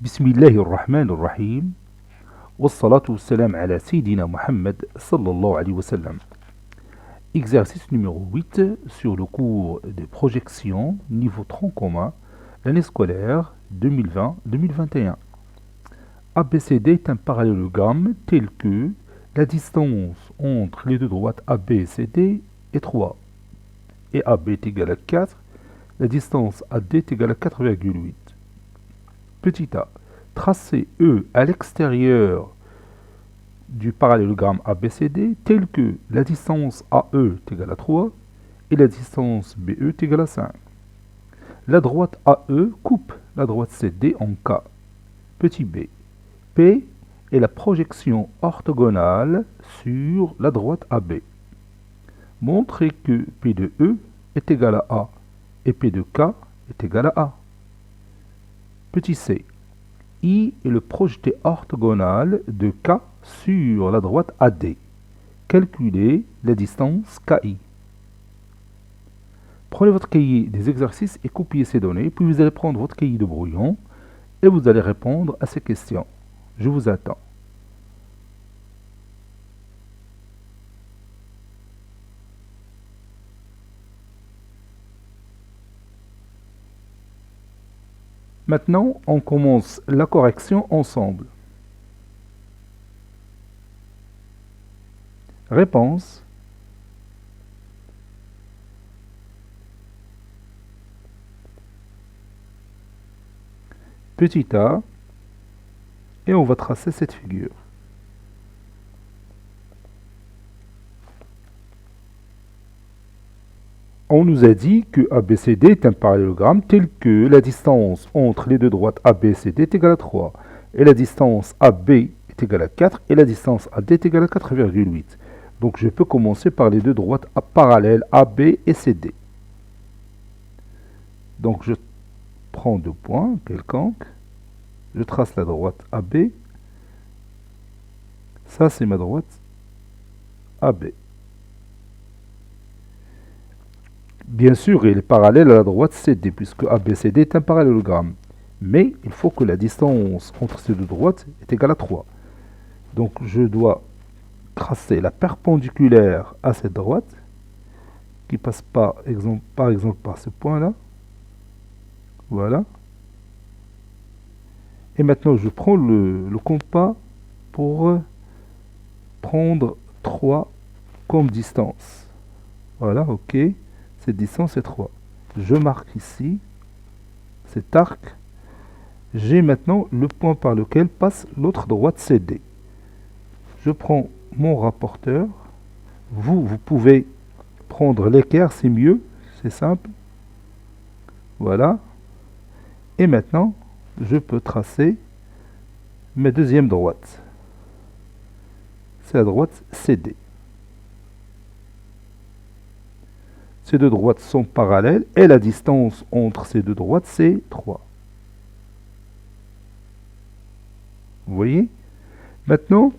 بسم الله الرحمن الرحيم والصلاة والسلام على سيدنا Mohammed sallallahu alayhi wa sallam. Exercice numéro 8 sur le cours de projection niveau tronc commun, l'année scolaire 2020-2021. ABCD est un parallélogramme tel que la distance entre les deux droites AB et CD est 3 et AB est égal à 4, la distance AD est égale à 4,8. Petit a, tracez E à l'extérieur du parallélogramme ABCD tel que la distance AE est égale à 3 et la distance BE est égale à 5. La droite AE coupe la droite CD en K. Petit b. P est la projection orthogonale sur la droite AB. Montrez que P de E est égal à A et P de K est égal à A. Petit c. I est le projeté orthogonal de K sur la droite AD. Calculez la distance KI. Prenez votre cahier des exercices et copiez ces données, puis vous allez prendre votre cahier de brouillon et vous allez répondre à ces questions. Je vous attends. Maintenant, on commence la correction ensemble. Réponse. Petit a. Et on va tracer cette figure. On nous a dit que ABCD est un parallélogramme tel que la distance entre les deux droites ABCD est égale à 3 et la distance AB est égale à 4 et la distance AD est égale à 4,8. Donc je peux commencer par les deux droites parallèles AB et CD. Donc je prends deux points quelconques, je trace la droite AB, ça c'est ma droite AB. Bien sûr, il est parallèle à la droite CD, puisque ABCD est un parallélogramme. Mais il faut que la distance entre ces deux droites est égale à 3. Donc je dois tracer la perpendiculaire à cette droite, qui passe par exemple par ce point-là. Voilà. Et maintenant, je prends le compas pour prendre 3 comme distance. Voilà, ok. Cette distance est 3. Je marque ici cet arc. J'ai maintenant le point par lequel passe l'autre droite CD. Je prends mon rapporteur. Vous pouvez prendre l'équerre, c'est mieux, c'est simple. Voilà. Et maintenant, je peux tracer ma deuxième droite. C'est la droite CD. Ces deux droites sont parallèles et la distance entre ces deux droites, c'est 3. Vous voyez? Maintenant,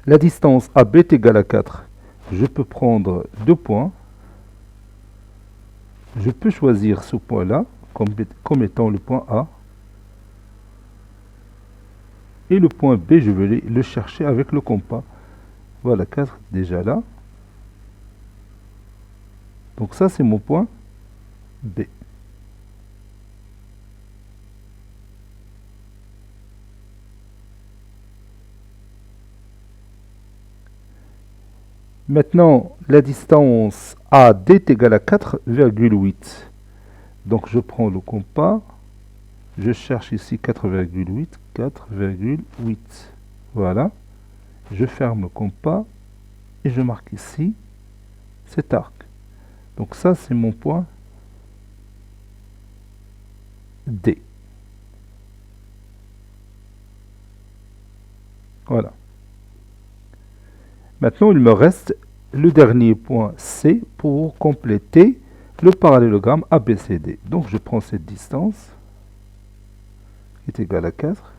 la distance AB est égale à 4. Je peux prendre deux points. Je peux choisir ce point-là comme étant le point A. Et le point B, je vais le chercher avec le compas. Voilà, 4 déjà là. Donc ça, c'est mon point B. Maintenant, la distance AD est égale à 4,8. Donc je prends le compas. Je cherche ici 4,8. 4,8. Voilà. Je ferme le compas. Et je marque ici cet arc. Donc ça, c'est mon point D. Voilà. Maintenant, il me reste le dernier point C pour compléter le parallélogramme ABCD. Donc je prends cette distance qui est égale à 4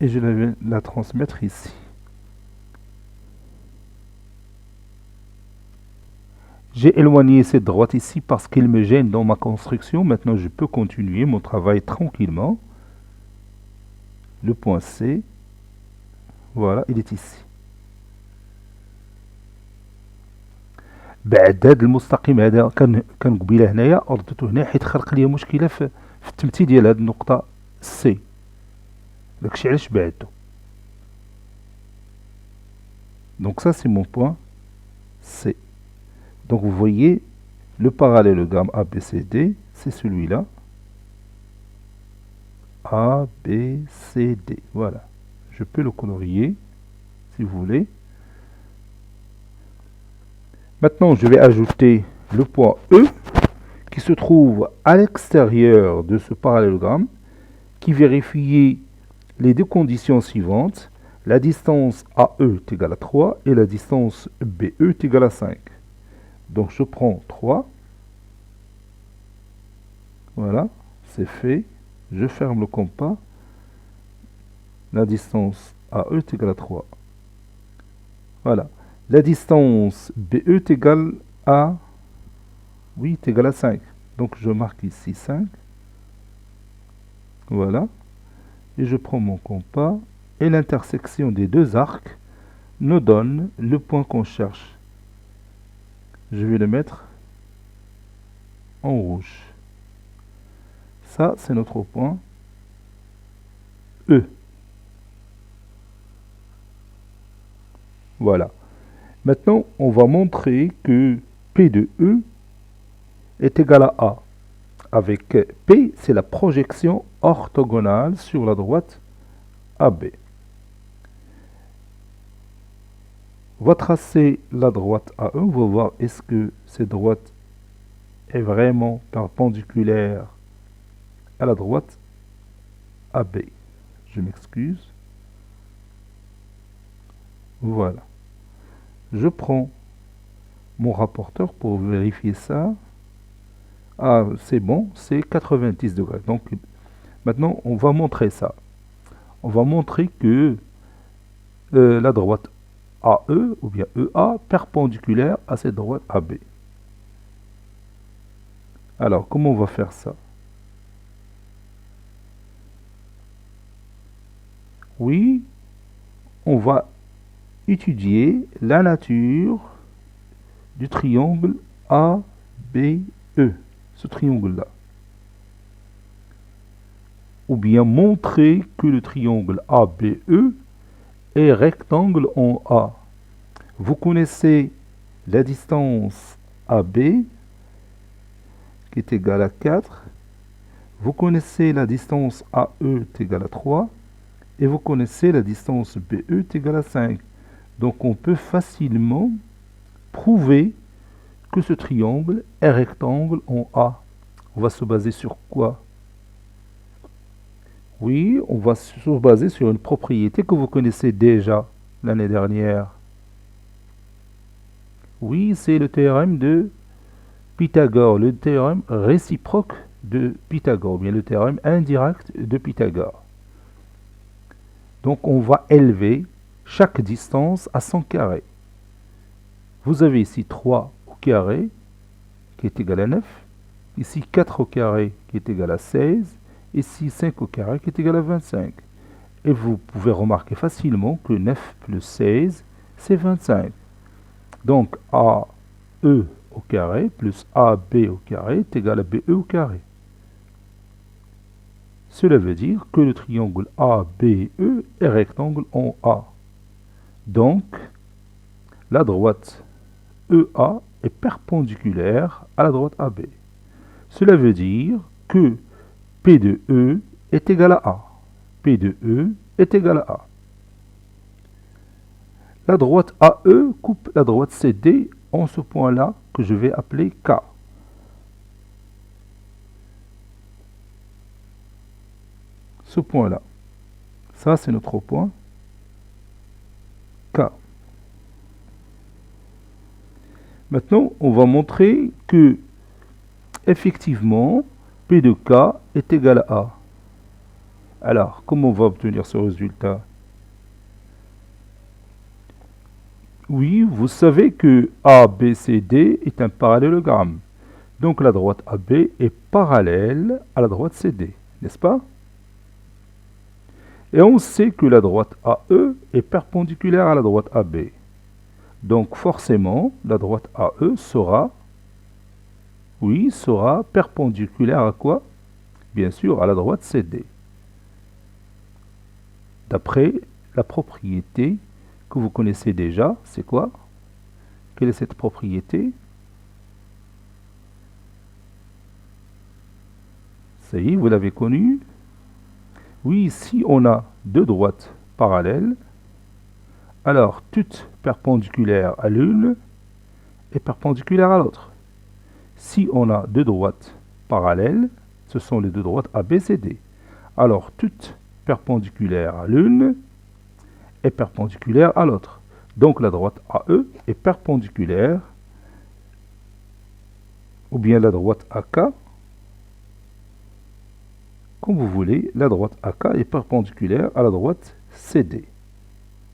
et je vais la transmettre ici. J'ai éloigné cette droite ici parce qu'elle me gêne dans ma construction. Maintenant, je peux continuer mon travail tranquillement. Le point C, voilà, il est ici. بعد هذا المستقيم هذا كان قبيله هنايا ردته هنا حيت خلق لي مشكله في التمثيل ديال هذه النقطه سي. داكشي علاش بعدته. Donc ça c'est mon point C. Donc vous voyez le parallélogramme ABCD, c'est celui-là. ABCD, voilà. Je peux le colorier si vous voulez. Maintenant, je vais ajouter le point E qui se trouve à l'extérieur de ce parallélogramme qui vérifie les deux conditions suivantes. La distance AE est égale à 3 et la distance BE est égale à 5. Donc je prends 3. Voilà, c'est fait. Je ferme le compas. La distance AE est égale à 3. Voilà. La distance BE est égale à... Oui, est égale à 5. Donc je marque ici 5. Voilà. Et je prends mon compas. Et l'intersection des deux arcs nous donne le point qu'on cherche. Je vais le mettre en rouge. Ça, c'est notre point E. Voilà. Maintenant, on va montrer que P de E est égal à A. Avec P, c'est la projection orthogonale sur la droite AB. On va tracer la droite AE. On va voir est-ce que cette droite est vraiment perpendiculaire à la droite AB. Je m'excuse. Voilà. Je prends mon rapporteur pour vérifier ça. Ah, c'est bon, c'est 90 degrés. Donc, maintenant, on va montrer ça. On va montrer que la droite AE, ou bien EA, perpendiculaire à cette droite AB. Alors, comment on va faire ça? Oui, on va étudier la nature du triangle ABE, ce triangle-là. Ou bien montrer que le triangle ABE est rectangle en A. Vous connaissez la distance AB qui est égale à 4. Vous connaissez la distance AE est égale à 3. Et vous connaissez la distance BE est égale à 5. Donc on peut facilement prouver que ce triangle est rectangle en A. On va se baser sur quoi? Oui, on va se baser sur une propriété que vous connaissez déjà l'année dernière. Oui, c'est le théorème de Pythagore, le théorème réciproque de Pythagore, bien le théorème indirect de Pythagore. Donc on va élever chaque distance à son carré. Vous avez ici 3 au carré qui est égal à 9, ici 4 au carré qui est égal à 16, ici 5 au carré qui est égal à 25. Et vous pouvez remarquer facilement que 9 plus 16, c'est 25. Donc AE au carré plus AB au carré est égal à BE au carré. Cela veut dire que le triangle ABE est rectangle en A. Donc, la droite EA est perpendiculaire à la droite AB. Cela veut dire que P de E est égal à A. P de E est égal à A. La droite AE coupe la droite CD en ce point-là que je vais appeler K. Ce point-là. Ça, c'est notre point K. Maintenant, on va montrer que, effectivement, P de K est égal à A. Alors, comment on va obtenir ce résultat? Oui, vous savez que ABCD est un parallélogramme. Donc la droite AB est parallèle à la droite CD, n'est-ce pas? Et on sait que la droite AE est perpendiculaire à la droite AB. Donc forcément, la droite AE sera, oui, sera perpendiculaire à quoi? Bien sûr, à la droite CD. D'après la propriété que vous connaissez déjà, c'est quoi? Quelle est cette propriété? Ça y est, vous l'avez connue? Oui, si on a deux droites parallèles, alors toute perpendiculaire à l'une est perpendiculaire à l'autre. Si on a deux droites parallèles, ce sont les deux droites ABCD. Alors toute perpendiculaire à l'une est perpendiculaire à l'autre. Donc la droite AE est perpendiculaire, ou bien la droite AK, comme vous voulez, la droite AK est perpendiculaire à la droite CD.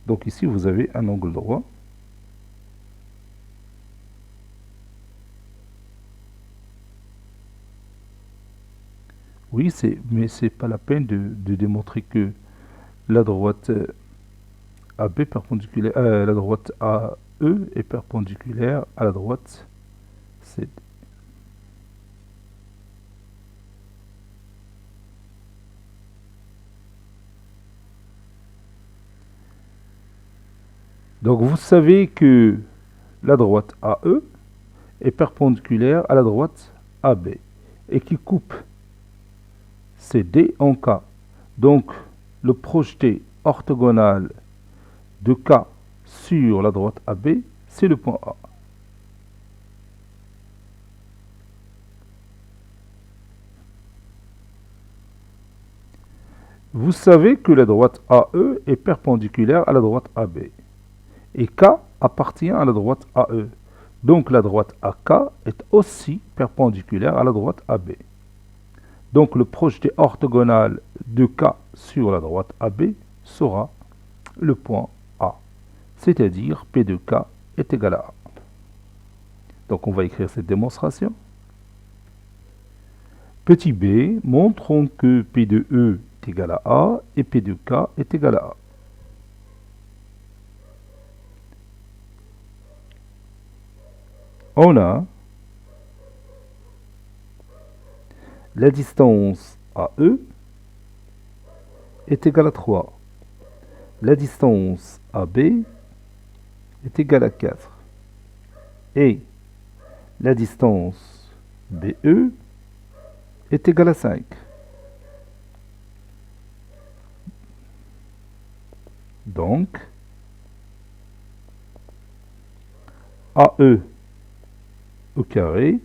Donc ici, vous avez un angle droit. Oui, mais c'est pas la peine de démontrer que la droite AB perpendiculaire, la droite AE est perpendiculaire à la droite CD. Donc vous savez que la droite AE est perpendiculaire à la droite AB et qui coupe CD en K. Donc le projeté orthogonal de K sur la droite AB, c'est le point A. Vous savez que la droite AE est perpendiculaire à la droite AB. Et K appartient à la droite AE. Donc la droite AK est aussi perpendiculaire à la droite AB. Donc le projeté orthogonal de K sur la droite AB sera le point A. C'est-à-dire P de K est égal à A. Donc on va écrire cette démonstration. Petit b, montrons que P de E est égal à A et P de K est égal à A. On a la distance AE est égale à 3. La distance AB est égale à 4. Et la distance BE est égale à 5. Donc, AE au carré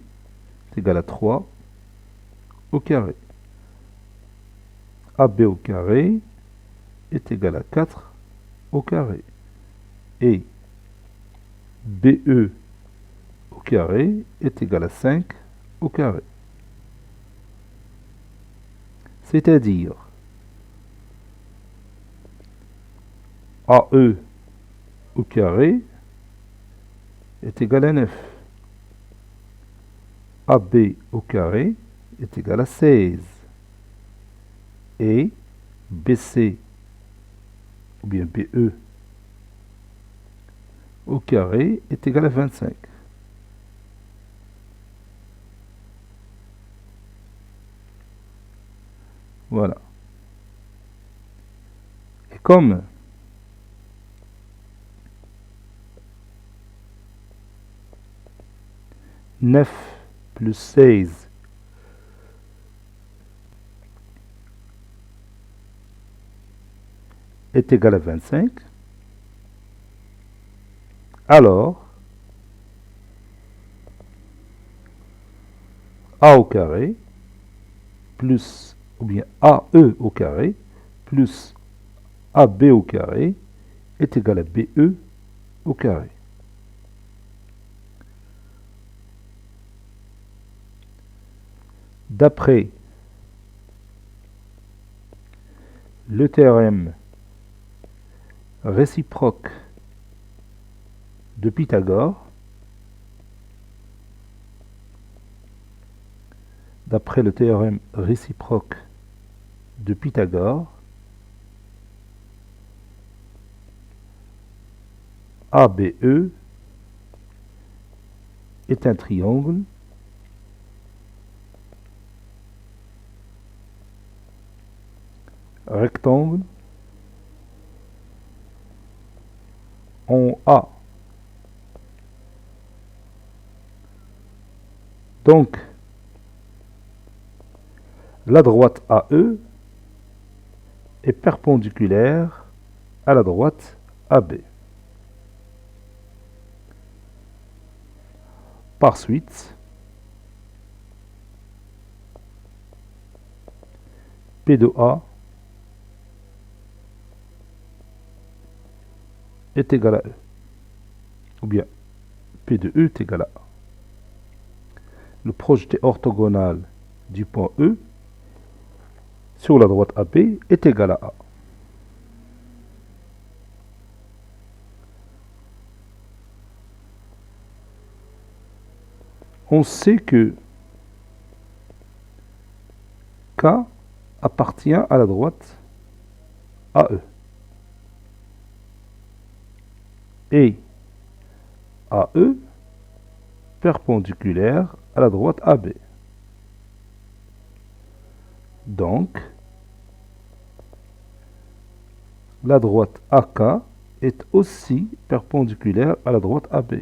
est égal à 3 au carré. AB au carré est égal à 4 au carré. Et BE au carré est égal à 5 au carré. C'est-à-dire AE au carré est égal à 9. AB au carré est égal à 16. Et BC ou bien BE au carré est égal à 25. Voilà. Et comme neuf plus 16 est égal à 25, alors A au carré plus, ou bien AE au carré plus AB au carré est égal à BE au carré. D'après le théorème réciproque de Pythagore, d'après le théorème réciproque de Pythagore, ABE est un triangle rectangle en A. Donc, la droite AE est perpendiculaire à la droite AB. Par suite, P de A est égal à E. Ou bien, P de E est égal à A. Le projeté orthogonal du point E sur la droite AB est égal à A. On sait que K appartient à la droite AE. Et AE perpendiculaire à la droite AB. Donc, la droite AK est aussi perpendiculaire à la droite AB.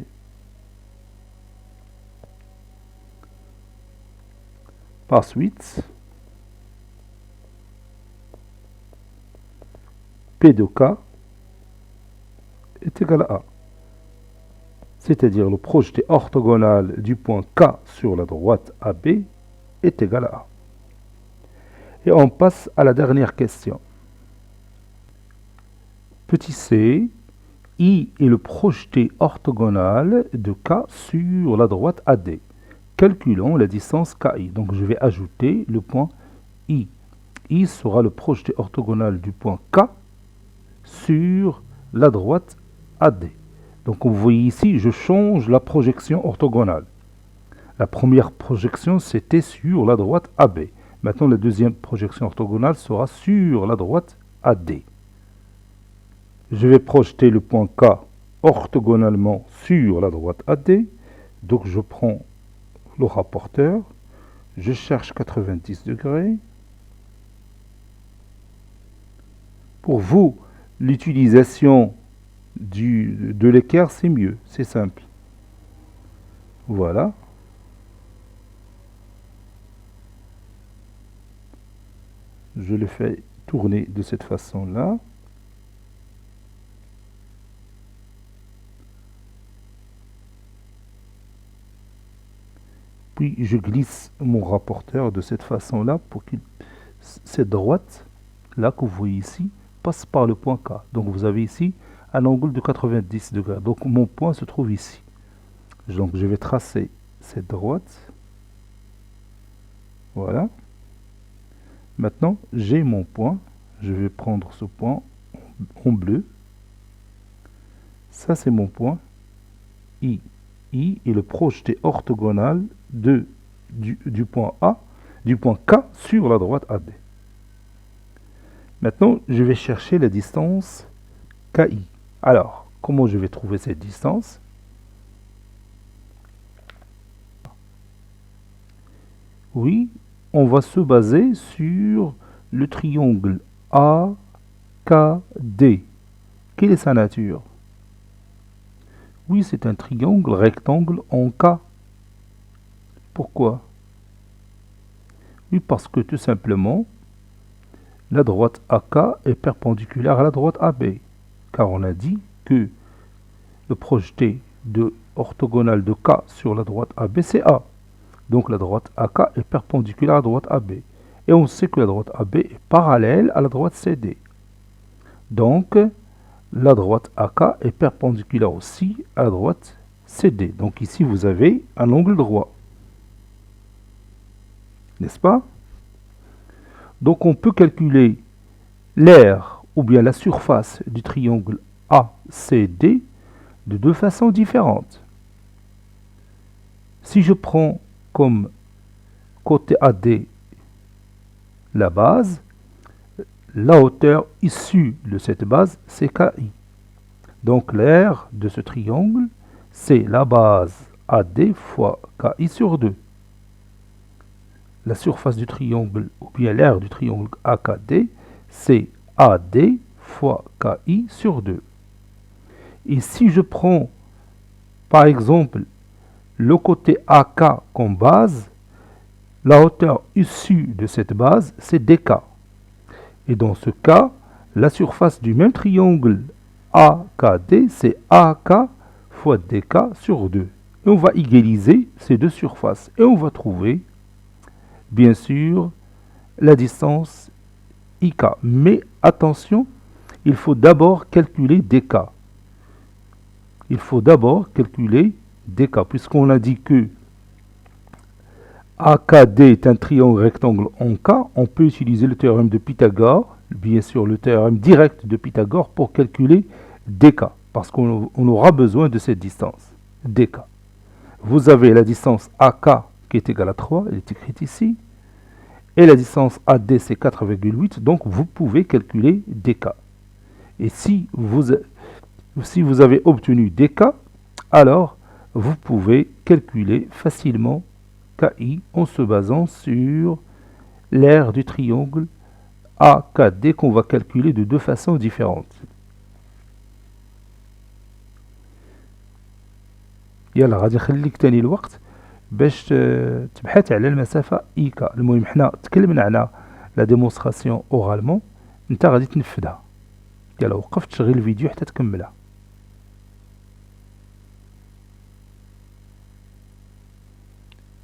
Par suite, P de K est égal à A. C'est-à-dire le projeté orthogonal du point K sur la droite AB est égal à A. Et on passe à la dernière question. Petit c, I est le projeté orthogonal de K sur la droite AD. Calculons la distance KI. Donc je vais ajouter le point I. I sera le projeté orthogonal du point K sur la droite AD. Donc vous voyez ici, je change la projection orthogonale. La première projection, c'était sur la droite AB. Maintenant, la deuxième projection orthogonale sera sur la droite AD. Je vais projeter le point K orthogonalement sur la droite AD. Donc je prends le rapporteur, je cherche 90 degrés. Pour vous, l'utilisation de l'équerre, c'est mieux, c'est simple. Voilà. Je le fais tourner de cette façon-là. Puis je glisse mon rapporteur de cette façon-là pour que cette droite-là que vous voyez ici passe par le point K. Donc vous avez ici un angle de 90 degrés. Donc mon point se trouve ici. Donc je vais tracer cette droite. Voilà. Maintenant, j'ai mon point. Je vais prendre ce point en bleu. Ça, c'est mon point I. I est le projeté orthogonal du point A, du point K sur la droite AB. Maintenant, je vais chercher la distance KI. Alors, comment je vais trouver cette distance? Oui, on va se baser sur le triangle AKD. Quelle est sa nature? Oui, c'est un triangle rectangle en K. Pourquoi? Oui, parce que tout simplement, la droite AK est perpendiculaire à la droite AB. Car on a dit que le projeté orthogonal de K sur la droite AB, c'est A. Donc la droite AK est perpendiculaire à la droite AB. Et on sait que la droite AB est parallèle à la droite CD. Donc, la droite AK est perpendiculaire aussi à la droite CD. Donc ici, vous avez un angle droit. N'est-ce pas? Donc on peut calculer l'aire ou bien la surface du triangle ACD de deux façons différentes. Si je prends comme côté AD la base, la hauteur issue de cette base, c'est KI. Donc l'aire de ce triangle, c'est la base AD fois KI sur 2. La surface du triangle, ou bien l'aire du triangle AKD, c'est AD fois KI sur 2. Et si je prends, par exemple, le côté AK comme base, la hauteur issue de cette base, c'est DK. Et dans ce cas, la surface du même triangle AKD, c'est AK fois DK sur 2. Et on va égaliser ces deux surfaces. Et on va trouver, bien sûr, la distance IK. Mais attention, il faut d'abord calculer DK. Il faut d'abord calculer DK, puisqu'on a dit que AKD est un triangle rectangle en K, on peut utiliser le théorème de Pythagore, bien sûr le théorème direct de Pythagore, pour calculer DK, parce qu'on aura besoin de cette distance, DK. Vous avez la distance AK qui est égale à 3, elle est écrite ici, et la distance AD c'est 4,8, donc vous pouvez calculer DK. Et si vous avez obtenu DK, alors vous pouvez calculer facilement KI en se basant sur l'aire du triangle AKD qu'on va calculer de deux façons différentes. يلا غادي نخليك تاني الوقت باش تبحث على المسافة إيكا. المهم حنا تكلمنا على لا ديمونستراسيون أورالمون، انت غادي تنفذها. يلا وقف تشغل الفيديو حتى تكملها.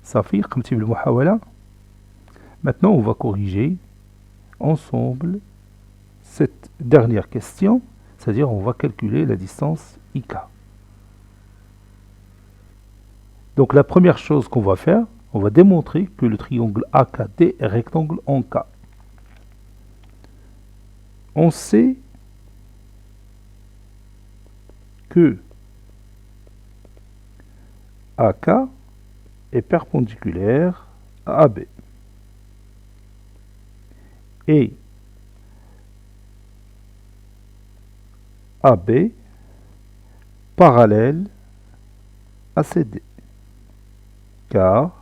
صافي قمتي بالمحاولة. Maintenant on va corriger ensemble cette dernière question, c'est-à-dire on va calculer la distance IK. Donc la première chose qu'on va faire, on va démontrer que le triangle AKD est rectangle en K. On sait que AK est perpendiculaire à AB et AB parallèle à CD, car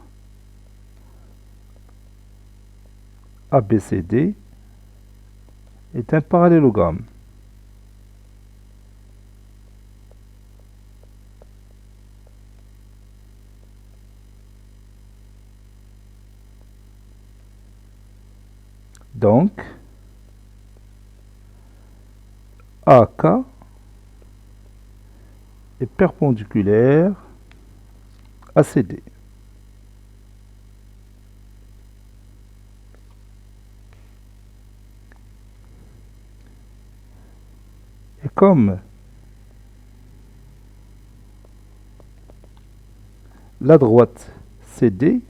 ABCD est un parallélogramme. Donc, AK est perpendiculaire à CD. Et comme la droite CD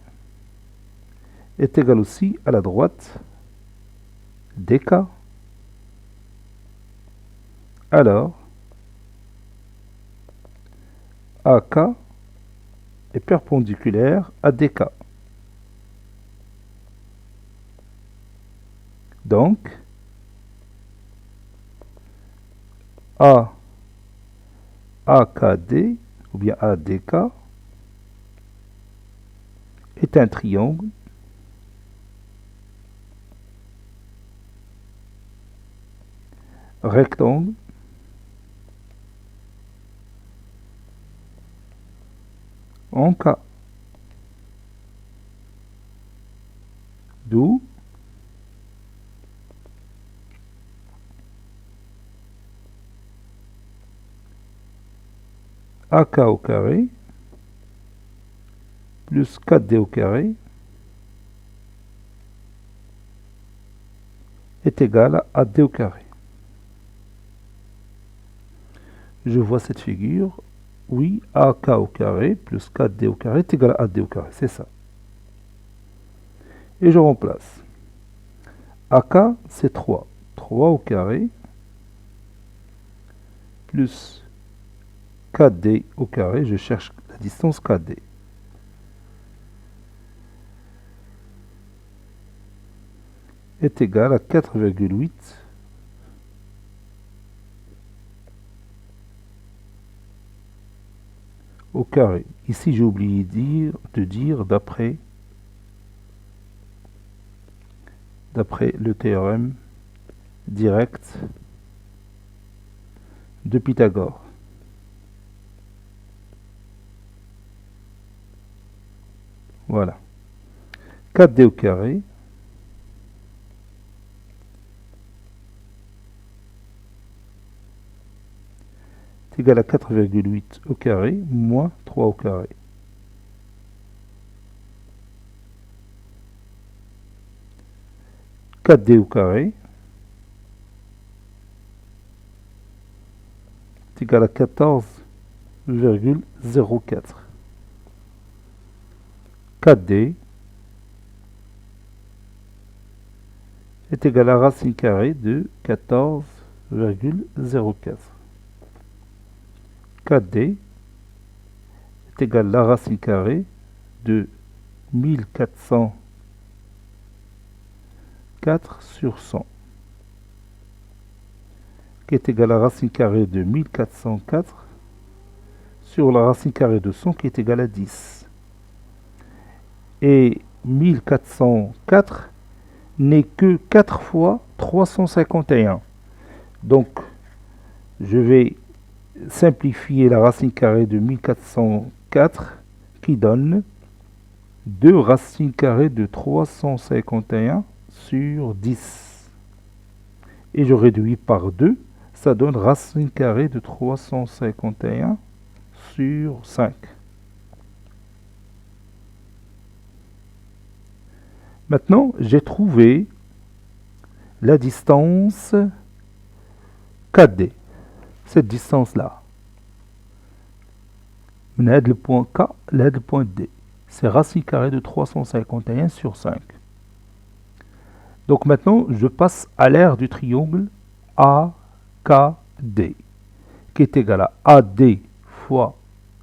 est égale aussi à la droite DK, alors AK est perpendiculaire à DK. Donc, AKD ou bien ADK est un triangle rectangle en K. D'où AK au carré plus 4D au carré est égal à D au carré. Je vois cette figure. Oui, AK au carré plus 4D au carré est égal à AD au carré. C'est ça. Et je remplace. AK, c'est 3. 3 au carré plus 4D au carré, je cherche la distance 4D. Est égal à 4,8 au carré. Ici, j'ai oublié de dire d'après le théorème direct de Pythagore. Voilà. 4D au carré est égal à 4,8 au carré moins 3 au carré. « 4D au carré est égal à 14,04. 4D est égal à racine carrée de 14,04. 4D est égal à la racine carrée de 1404 sur 100, qui est égal à la racine carrée de 1404 sur la racine carrée de 100, qui est égal à 10. Et 1404 n'est que 4 fois 351. Donc, je vais simplifier la racine carrée de 1404 qui donne 2 racines carrées de 351 sur 10. Et je réduis par 2, ça donne racine carrée de 351 sur 5. Maintenant, j'ai trouvé la distance 4D. Cette distance-là, le point K, le point D, c'est racine carrée de 351 sur 5. Donc maintenant, je passe à l'aire du triangle AKD, qui est égal à AD fois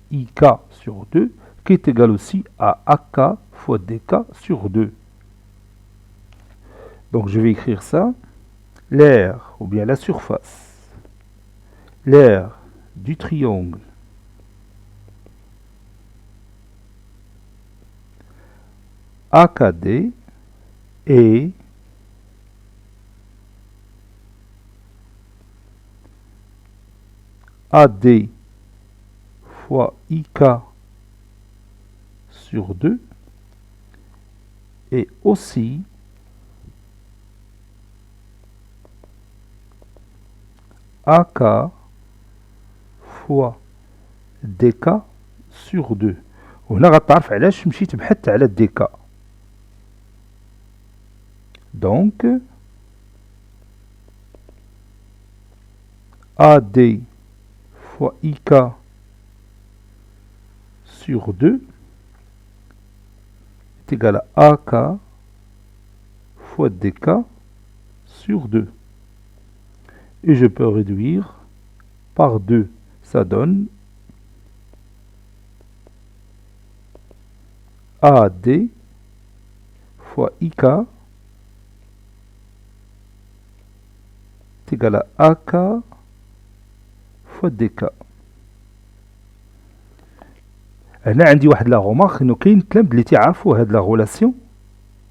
IK sur 2, qui est égal aussi à AK fois DK sur 2. Donc je vais écrire ça, l'aire, ou bien la surface, l'aire du triangle AKD est AD fois IK sur 2 et aussi AK fois DK sur 2. وهنا غتعرف علاش مشيت بحثت على DK. Donc AD fois IK sur 2 est égal à AK fois DK sur 2. Et je peux réduire par 2. Ça donne AD fois IK est égal à AK fois DK. هنا عندي واحد لا غومارك انه كاين التلاميذ اللي تيعرفوا هاد لا غولاسيون،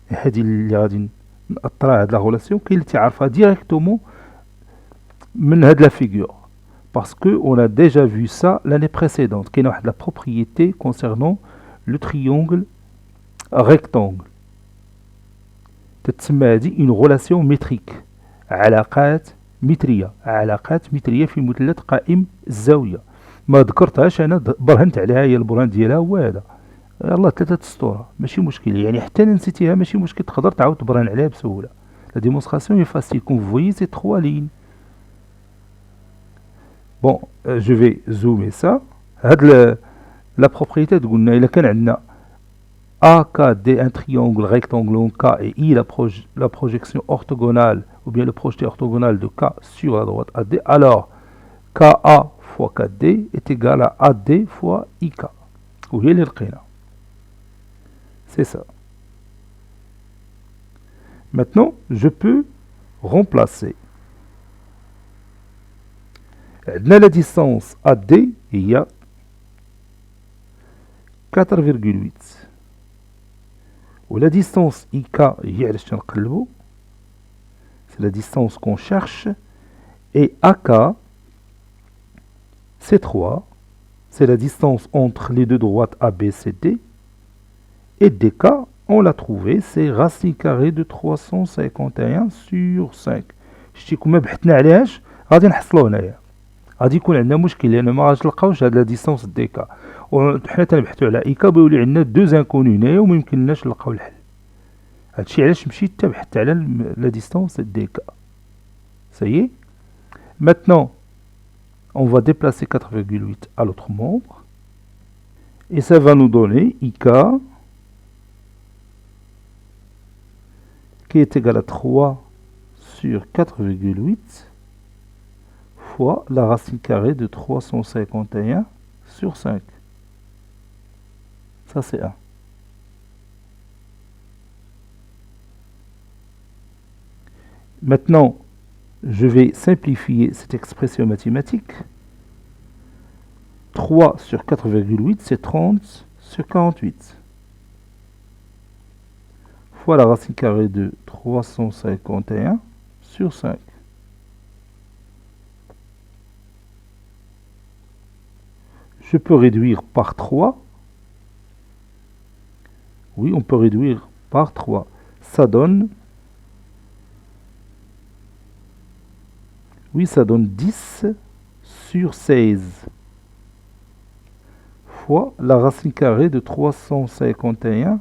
هادي اللي غادي نأطرها هاد لا غولاسيون، كاين اللي تيعرفها ديريكتومون من هاد لا فيغور parce que on a déjà vu ça l'année précédente. كاين واحد لا propriété concernant le triangle rectangle تتسمى هادي une relation métrique، علاقات مترية في مثلث قائم الزاوية. ما ذكرتهاش انا، برهنت عليها، هي البرهان ديالها هو هذا، يلاه 3 سطور ماشي مشكل، يعني حتى انا نسيتيها ماشي مشكل، تقدر تعاود تبرهن عليها بسهوله. لا ديمونستراسيون est facile comme vous voyez ces 3 lignes. Bon, je vais zoomer ça. هاد la propriété تقولنا الا كان عندنا AKD un triangle rectangle en K et I la projection orthogonale ou bien le projeté orthogonal de K sur la droite AD, alors KA fois 4D est égal à AD fois IK. وهي اللي لقينا. C'est ça. Maintenant, je peux remplacer. عندنا la distance AD هي 4,8 و la distance IK هي علاش تنقلبو. C'est la distance qu'on cherche. Et AK, c'est 3. C'est la distance entre les deux droites AB, CD. Et DK, on l'a trouvé, c'est racine carrée de 351 sur 5. شتيكم ما بحثنا عليهاش غادي نحصلو هنايا. غادي يكون عندنا مشكل لأن ما غاديش نلقاوش هاد لا ديستونس دي كا. وحنا تنبحثو على إيكا بيولي عندنا دو زانكوني هنايا وما يمكنناش نلقاو الحل. هادشي علاش مشيت تبحثت على لا ديستونس دي كا. Ça y est. Maintenant, on va déplacer 4,8 à l'autre membre. Et ça va nous donner IK qui est égal à 3 sur 4,8 fois la racine carrée de 351 sur 5. Ça c'est 1. Maintenant, je vais simplifier cette expression mathématique. 3 sur 4,8, c'est 30 sur 48. Fois la racine carrée de 351 sur 5. Je peux réduire par 3. Oui, on peut réduire par 3. Ça donne... Oui, ça donne 10 sur 16 fois la racine carrée de 351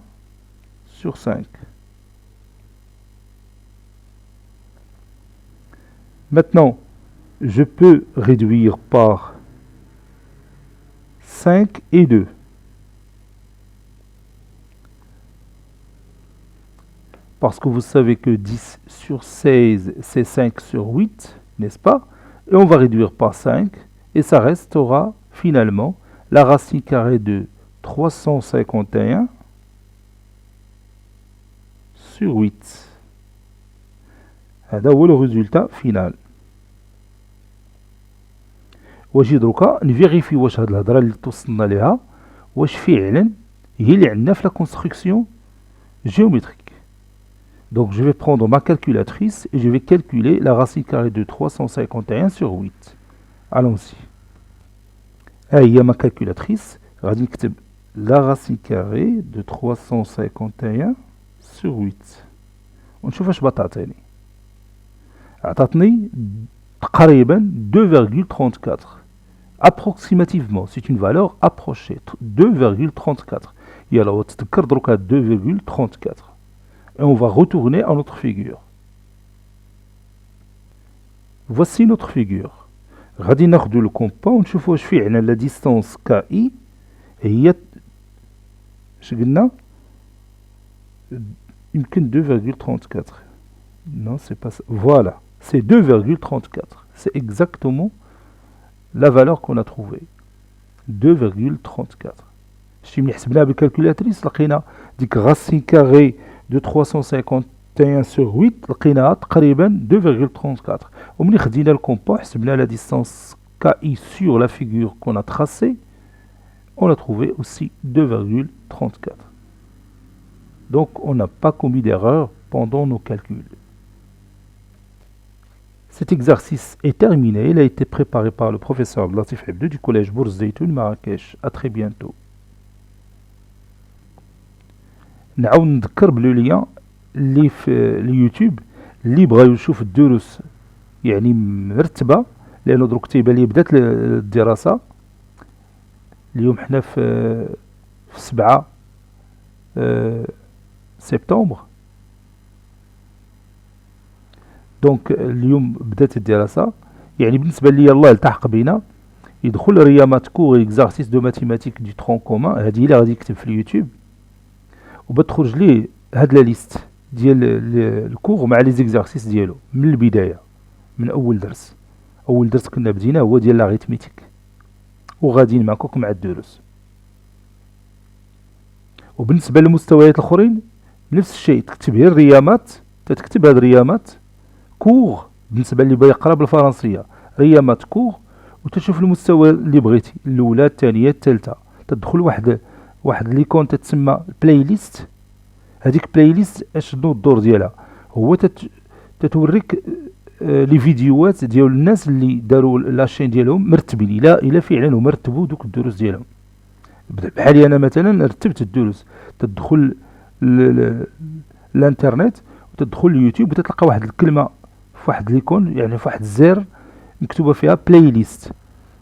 sur 5. Maintenant, je peux réduire par 5 et 2. Parce que vous savez que 10 sur 16, c'est 5 sur 8. N'est-ce pas? Et on va réduire par 5, et ça restera finalement la racine carrée de 351 sur 8. هذا هو le résultat final. واجي دروكا نفيريفي واش هاد الهضره اللي توصلنا ليها واش فعلا هي اللي عندنا في لا كونستركسيون géométrique. Donc je vais prendre ma calculatrice et je vais calculer la racine carrée de 351 sur 8. Allons-y. هي ma calculatrice. غادي نكتب la racine carrée de 351 sur 8. ونشوف اش بتعطيني. عطاتني تقريبا 2,34. Approximativement, c'est une valeur approchée. 2,34. يلا وتذكر دروكا 2,34. Et on va retourner à notre figure. Voici notre figure. غادي ناخدو الكومبا ونشوفو واش فيه عندنا لا ديستانس كاي هي اش قلنا يمكن 2,34. Non, c'est pas ça. Voilà, c'est 2,34. C'est exactement la valeur qu'on a trouvée. 2,34. شتي ملي حسبناها بالكالكولاتريس لقينا ديك racine carrée de 351 sur 8 لقيناها تقريبا 2,34. وملي خدينا الكومبا حسبنا la distance KI sur la figure qu'on a tracée, on a trouvé aussi 2,34. Donc on n'a pas commis d'erreur pendant nos calculs. Cet exercice est terminé. Il a été préparé par le professeur Latif Hebdou du collège Bourz-Zeytoun Marrakech. À très bientôt. نعاود نذكر بلو ليان اللي في اليوتيوب اللي بغا يشوف الدروس يعني مرتبه لانه دروك تيبان لي بدات الدراسه. اليوم حنا في 7 سبتمبر. دونك اليوم بدات الدراسه يعني بالنسبه لي الله التحق بينا يدخل ريامات كور اكزارسيس دو ماتيماتيك دو ترون كومان. هذه اللي غادي يكتب في اليوتيوب وبتخرج ليه هاد لا ليست ديال الكور مع لي زيكزارسيس ديالو من البدايه من اول درس. اول درس كنا بدينا هو ديال لاغيتميتيك. وغاديين معكم مع الدروس. وبالنسبة للمستويات الآخرين نفس الشيء، تكتب هي الريامات، تكتب هاد الريامات كور بالنسبة اللي بغا يقرا بالفرنسية، ريامات كور، وتشوف المستوى اللي بغيتي، الأولى الثانية الثالثة، تدخل واحد ليكون تتسمى بلاي ليست. هذيك بلاي ليست اشنو الدور ديالها؟ هو تتوريك لي فيديوهات ديال الناس اللي داروا لاشين ديالهم مرتبين، الى فعلا هما رتبوا دوك الدروس ديالهم. بحالي انا مثلا رتبت الدروس، تدخل الانترنت وتدخل اليوتيوب وتتلقى واحد الكلمه في واحد ليكون، يعني في واحد الزر مكتوبه فيها بلاي ليست.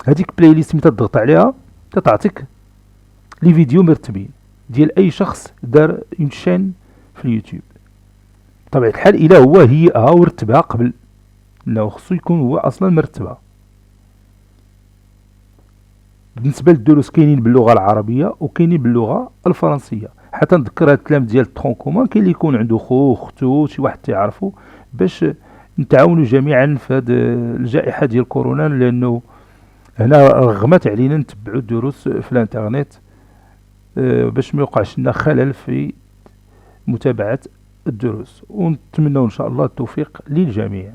هذيك بلاي ليست ملي تضغط عليها تتعطيك لي فيديو مرتبين ديال اي شخص دار اون شين في اليوتيوب. بطبيعه الحال الى هو هيئها ورتبها قبل، انه خصو يكون هو اصلا مرتبها. بالنسبه للدروس كاينين باللغه العربيه وكاينين باللغه الفرنسيه. حتى نذكر هاد الكلام ديال الترون كومان، كاين اللي يكون عنده خو اختو شي واحد تعرفو، باش نتعاونوا جميعا في هاد الجائحه ديال كورونا، لانه هنا رغمت علينا نتبعوا الدروس في الانترنت باش ما يوقعش لنا خلل في متابعه الدروس، ونتمنى ان شاء الله التوفيق للجميع.